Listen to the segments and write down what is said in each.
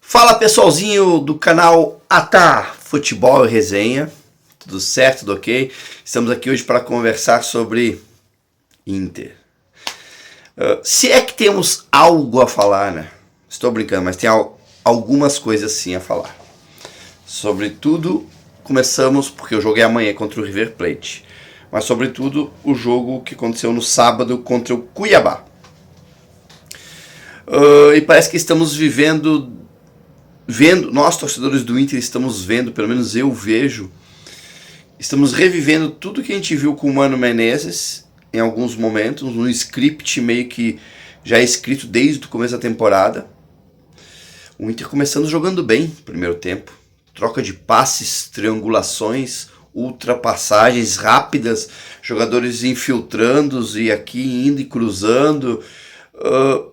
Fala pessoalzinho do canal Atá Futebol e Resenha, tudo certo, tudo ok? Estamos aqui hoje para conversar sobre Inter. Se é que temos algo a falar, né? Estou brincando, mas tem algumas coisas sim a falar. Sobretudo, começamos porque o jogo é amanhã contra o River Plate, mas sobretudo o jogo que aconteceu no sábado contra o Cuiabá. E parece que estamos vendo, nós torcedores do Inter estamos vendo, pelo menos eu vejo, estamos revivendo tudo que a gente viu com o Mano Menezes em alguns momentos, num script meio que já é escrito desde o começo da temporada. O Inter começando jogando bem no primeiro tempo, troca de passes, triangulações, ultrapassagens rápidas, jogadores infiltrando e aqui indo e cruzando.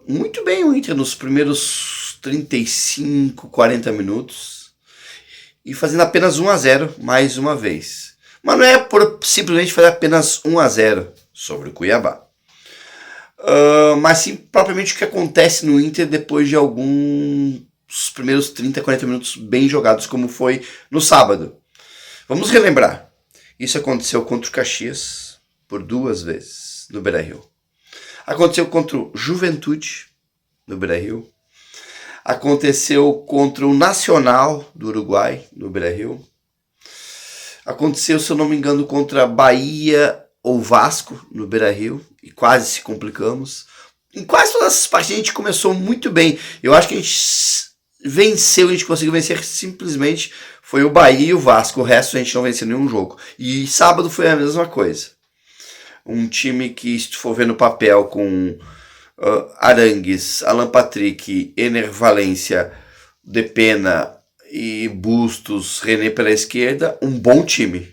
Muito bem o Inter nos primeiros 35, 40 minutos e fazendo apenas 1-0 mais uma vez. Mas não é por simplesmente fazer apenas 1-0 sobre o Cuiabá. Mas sim propriamente o que acontece no Inter depois de alguns primeiros 30, 40 minutos bem jogados, como foi no sábado. Vamos relembrar. Isso aconteceu contra o Caxias por 2 vezes no Beira-Rio. Aconteceu contra o Juventude no Beira-Rio. Aconteceu contra o Nacional do Uruguai no Beira-Rio. Aconteceu, se eu não me engano, contra Bahia ou Vasco no Beira-Rio. E quase se complicamos. Em quase todas essas partidas a gente começou muito bem. Eu acho que a gente venceu, a gente conseguiu vencer simplesmente. Foi o Bahia e o Vasco. O resto a gente não venceu nenhum jogo. E sábado foi a mesma coisa. Um time que, se tu for ver no papel, com Arangues, Alan Patrick, Ener Valencia, Depena e Bustos, René pela esquerda, um bom time.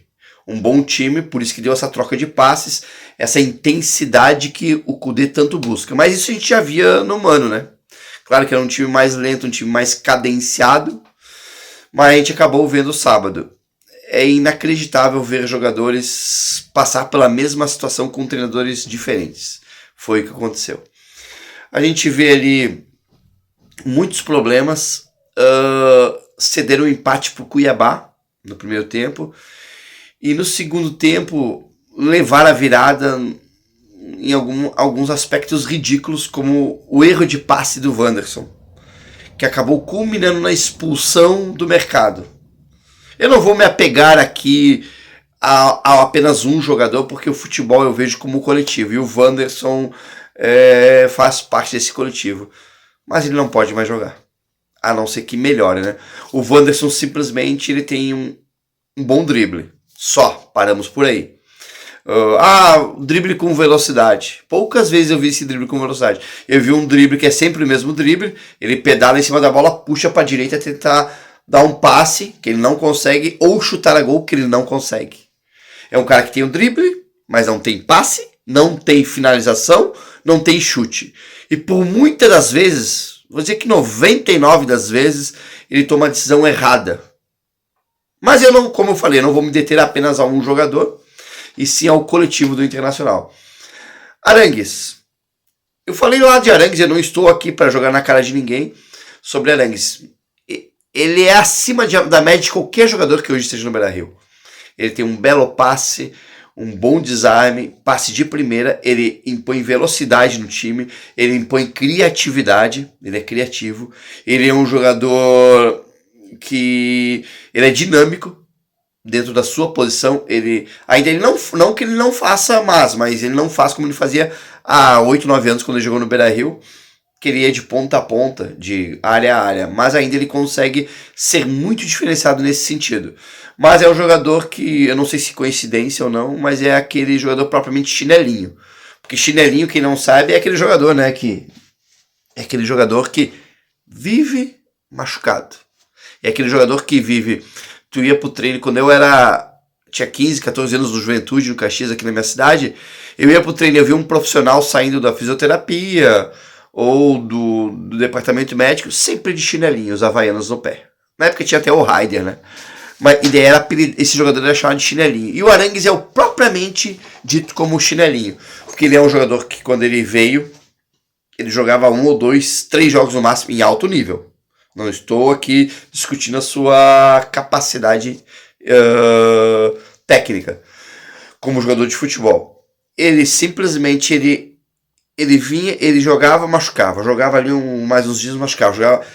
Um bom time, por isso que deu essa troca de passes, essa intensidade que o Kudê tanto busca. Mas isso a gente já via no Mano, né? Claro que era um time mais lento, um time mais cadenciado, mas a gente acabou vendo sábado. É inacreditável ver jogadores passar pela mesma situação com treinadores diferentes. Foi o que aconteceu. A gente vê ali muitos problemas. Cederam um empate para o Cuiabá no primeiro tempo. E no segundo tempo levaram a virada em alguns aspectos ridículos, como o erro de passe do Wanderson, que acabou culminando na expulsão do mercado. Eu não vou me apegar aqui a apenas um jogador, porque o futebol eu vejo como coletivo. E o Wanderson faz parte desse coletivo. Mas ele não pode mais jogar. A não ser que melhore, né? O Wanderson simplesmente ele tem um bom drible. Só. Paramos por aí. Drible com velocidade. Poucas vezes eu vi esse drible com velocidade. Eu vi um drible que é sempre o mesmo drible. Ele pedala em cima da bola, puxa para a direita, tentar dar um passe que ele não consegue, ou chutar a gol que ele não consegue. É um cara que tem o drible, mas não tem passe, não tem finalização, não tem chute. E por muitas das vezes, vou dizer que 99 das vezes, ele toma a decisão errada. Mas eu não, como eu falei, eu não vou me deter apenas a um jogador, e sim ao coletivo do Internacional. Arangues. Eu falei lá de Arangues, eu não estou aqui para jogar na cara de ninguém sobre Arangues. Ele é acima da média de qualquer jogador que hoje esteja no Beira-Rio. Ele tem um belo passe, um bom desarme, passe de primeira, ele impõe velocidade no time, ele impõe criatividade, ele é criativo, ele é um jogador que ele é dinâmico dentro da sua posição, ele não que ele não faça mais, mas ele não faz como ele fazia há 8, 9 anos quando ele jogou no Beira-Rio, que ele ia de ponta a ponta, de área a área, mas ainda ele consegue ser muito diferenciado nesse sentido. Mas é um jogador que, eu não sei se coincidência ou não, mas é aquele jogador propriamente chinelinho. Porque chinelinho, quem não sabe, é aquele jogador, né, é aquele jogador que vive machucado. É aquele jogador que vive... Tu ia pro treino, quando eu tinha 15, 14 anos no Juventude, no Caxias, aqui na minha cidade, eu ia pro treino, eu via um profissional saindo da fisioterapia ou do departamento médico, sempre de chinelinho, os havaianos no pé. Na época tinha até o Raider, né? Mas a ideia era esse jogador era chamado de chinelinho. E o Arangues é o propriamente dito como chinelinho. Porque ele é um jogador que, quando ele veio, ele jogava 1 ou 2, 3 jogos no máximo em alto nível. Não estou aqui discutindo a sua capacidade técnica como jogador de futebol. Ele simplesmente ele vinha, ele jogava, machucava, jogava ali mais uns dias, machucava, jogava.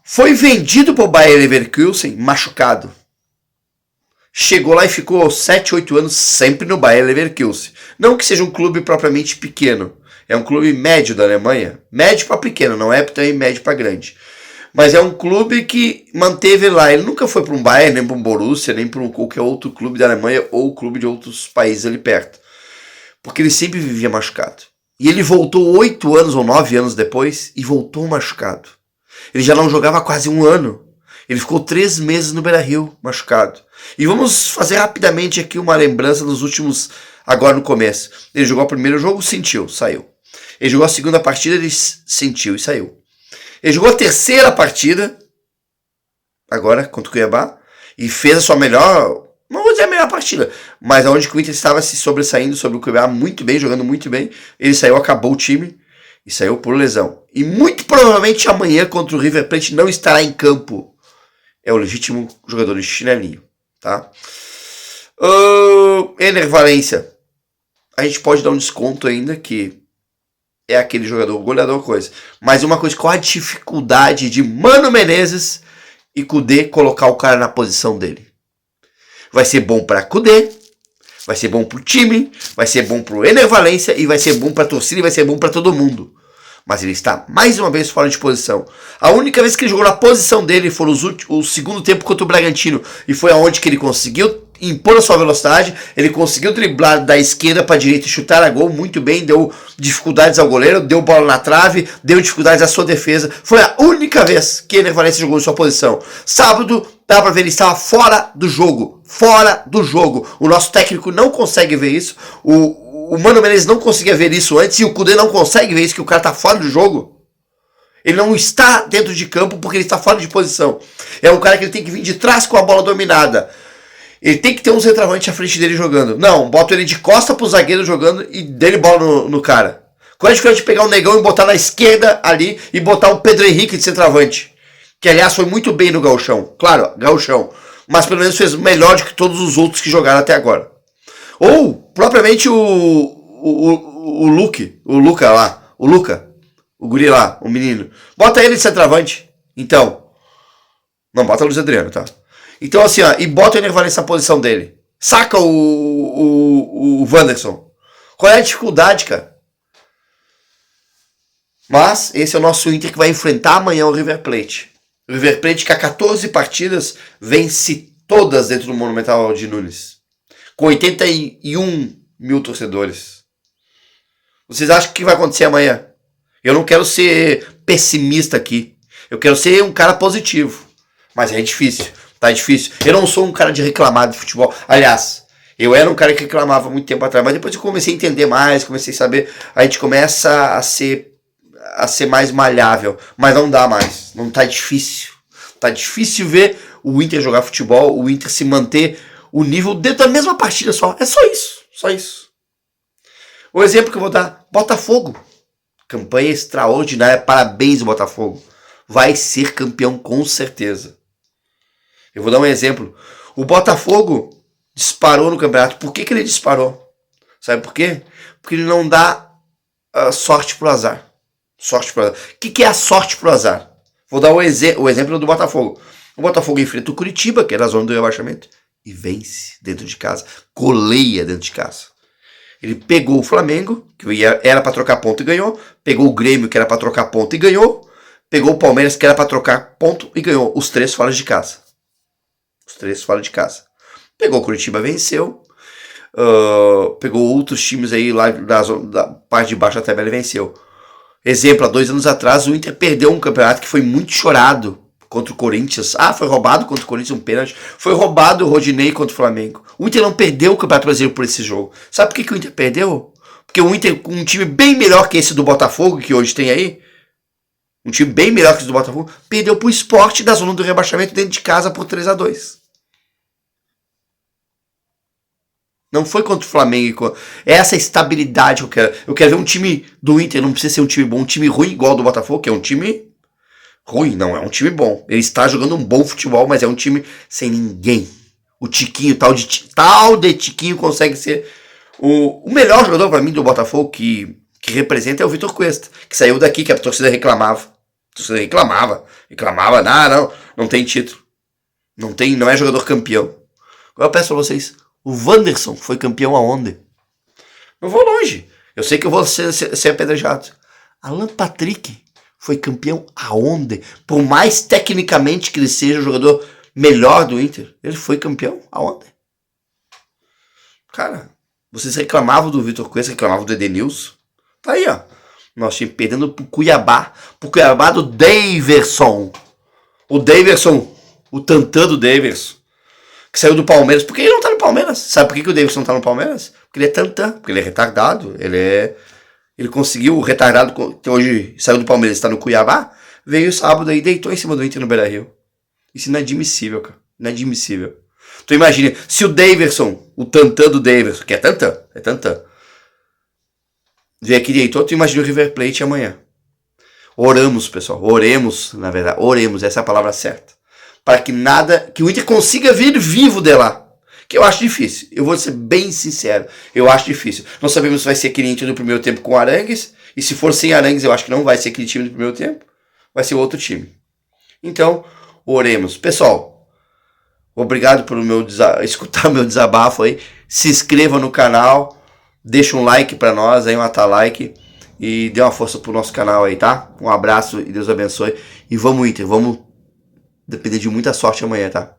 Foi vendido para o Bayer Leverkusen machucado. Chegou lá e ficou 7, 8 anos sempre no Bayer Leverkusen. Não que seja um clube propriamente pequeno. É um clube médio da Alemanha. Médio para pequeno, não é também médio para grande. Mas é um clube que manteve lá. Ele nunca foi para um Bayern, nem para um Borussia, nem para qualquer outro clube da Alemanha ou clube de outros países ali perto. Porque ele sempre vivia machucado. E ele voltou 8 anos ou 9 anos depois e voltou machucado. Ele já não jogava há quase um ano. Ele ficou 3 meses no Beira-Rio machucado. E vamos fazer rapidamente aqui uma lembrança dos últimos, agora no começo. Ele jogou o primeiro jogo, sentiu, saiu. Ele jogou a segunda partida, ele sentiu e saiu. Ele jogou a terceira partida, agora contra o Cuiabá, e fez a sua melhor, não vou dizer a melhor partida, mas onde o Inter estava se sobressaindo sobre o Cuiabá muito bem, jogando muito bem. Ele saiu, acabou o time e saiu por lesão. E muito provavelmente amanhã contra o River Plate não estará em campo. É o legítimo jogador de chinelinho, tá? Ener Valencia. A gente pode dar um desconto ainda que é aquele jogador goleador, coisa. Mas uma coisa, qual a dificuldade de Mano Menezes e Kudê colocar o cara na posição dele? Vai ser bom para Kudê, vai ser bom pro time, vai ser bom pro Ener Valencia e vai ser bom pra torcida e vai ser bom para todo mundo. Mas ele está mais uma vez fora de posição. A única vez que ele jogou na posição dele foi o segundo tempo contra o Bragantino. E foi aonde que ele conseguiu impor a sua velocidade. Ele conseguiu driblar da esquerda para a direita e chutar a gol muito bem. Deu dificuldades ao goleiro, deu bola na trave, deu dificuldades à sua defesa. Foi a única vez que Ener Valencia jogou em sua posição. Sábado, dá para ver, ele estava fora do jogo. Fora do jogo. O nosso técnico não consegue ver isso. O Mano Menezes não conseguia ver isso antes e o Kudê não consegue ver isso, que o cara tá fora do jogo. Ele não está dentro de campo porque ele está fora de posição. É um cara que ele tem que vir de trás com a bola dominada. Ele tem que ter um centroavante à frente dele jogando. Não, bota ele de costa pro zagueiro jogando e dele bola no cara. Qual é a diferença de pegar um negão e botar na esquerda ali e botar o Pedro Henrique de centroavante? Que aliás foi muito bem no gauchão. Claro, gauchão. Mas pelo menos fez melhor do que todos os outros que jogaram até agora. Ou, propriamente, o Luca, o guri lá, o menino. Bota ele de centroavante. Então. Não, bota o Luiz Adriano, tá? Então, assim, ó, e bota o Ener Valencia nessa posição dele. Saca o Wanderson. Qual é a dificuldade, cara? Mas, esse é o nosso Inter que vai enfrentar amanhã o River Plate. O River Plate, que há 14 partidas, vence todas dentro do Monumental de Nunes. Com 81 mil torcedores. Vocês acham que vai acontecer amanhã? Eu não quero ser pessimista aqui. Eu quero ser um cara positivo. Mas é difícil. Tá difícil. Eu não sou um cara de reclamar de futebol. Aliás, eu era um cara que reclamava muito tempo atrás. Mas depois eu comecei a entender mais, comecei a saber. A gente começa a ser mais malhável. Mas não dá mais. Não tá difícil. Tá difícil ver o Inter jogar futebol, o Inter se manter o nível dentro da mesma partida só. É só isso. Só isso. O exemplo que eu vou dar. Botafogo. Campanha extraordinária. Parabéns, Botafogo. Vai ser campeão com certeza. Eu vou dar um exemplo. O Botafogo disparou no campeonato. Por que ele disparou? Sabe por quê? Porque ele não dá sorte pro azar. Sorte pro azar. O que é a sorte pro azar? Vou dar o exemplo do Botafogo. O Botafogo enfrenta o Curitiba, que era a zona do rebaixamento, e vence dentro de casa. Goleia dentro de casa. Ele pegou o Flamengo, que era para trocar ponto e ganhou. Pegou o Grêmio, que era para trocar ponto e ganhou. Pegou o Palmeiras, que era para trocar ponto e ganhou. Os três fora de casa. Os três fora de casa. Pegou o Curitiba, venceu. Pegou outros times aí lá da parte de baixo da tabela e venceu. Exemplo, há 2 anos atrás o Inter perdeu um campeonato que foi muito chorado contra o Corinthians. Foi roubado contra o Corinthians um pênalti. Foi roubado o Rodinei contra o Flamengo. O Inter não perdeu o Campeonato Brasileiro por esse jogo. Sabe por que o Inter perdeu? Porque o Inter, com um time bem melhor que esse do Botafogo, que hoje tem aí, um time bem melhor que esse do Botafogo, perdeu pro Sport da zona do rebaixamento dentro de casa por 3-2. Não foi contra o Flamengo. É essa estabilidade que eu quero. Eu quero ver um time do Inter, não precisa ser um time bom, um time ruim igual ao do Botafogo, que é um time Ruim, não, é um time bom. Ele está jogando um bom futebol, mas é um time sem ninguém. O Tiquinho, tal de Tiquinho consegue ser o melhor jogador para mim do Botafogo que representa é o Vitor Cuesta, que saiu daqui, que a torcida reclamava. A torcida reclamava, não tem título. Não é jogador campeão. Agora eu peço pra vocês, o Wanderson foi campeão aonde? Não vou longe. Eu sei que eu vou ser apedrejado. Alan Patrick foi campeão aonde? Por mais tecnicamente que ele seja o jogador melhor do Inter, ele foi campeão aonde? Cara, vocês reclamavam do Vitor Cuesta, reclamavam do Edenilson. Tá aí, ó. Nós tínhamos perdendo pro Cuiabá do Daverson. O Daverson, o tantã do Daverson, que saiu do Palmeiras. Por que ele não tá no Palmeiras? Sabe por que o Daverson não tá no Palmeiras? Porque ele é tantã, porque ele é retardado. Ele conseguiu, o retardado que hoje saiu do Palmeiras, está no Cuiabá, veio sábado aí, deitou em cima do Inter no Beira-Rio. Isso é inadmissível, cara. Inadmissível. Tu imagina, se o Daverson, o tantã do Daverson, que é tantã, veio aqui e deitou, tu imagina o River Plate amanhã. Oramos, pessoal, oremos, na verdade, essa é a palavra certa. Para que o Inter consiga vir vivo de lá. Que eu acho difícil. Eu vou ser bem sincero. Eu acho difícil. Não sabemos se vai ser aquele Inter do primeiro tempo com Arangues. E se for sem Arangues, eu acho que não vai ser aquele time do primeiro tempo. Vai ser outro time. Então, oremos. Pessoal, obrigado por escutar meu desabafo aí. Se inscreva no canal. Deixa um like pra nós aí, um like. E dê uma força pro nosso canal aí, tá? Um abraço e Deus abençoe. E vamos, Inter. Vamos depender de muita sorte amanhã, tá?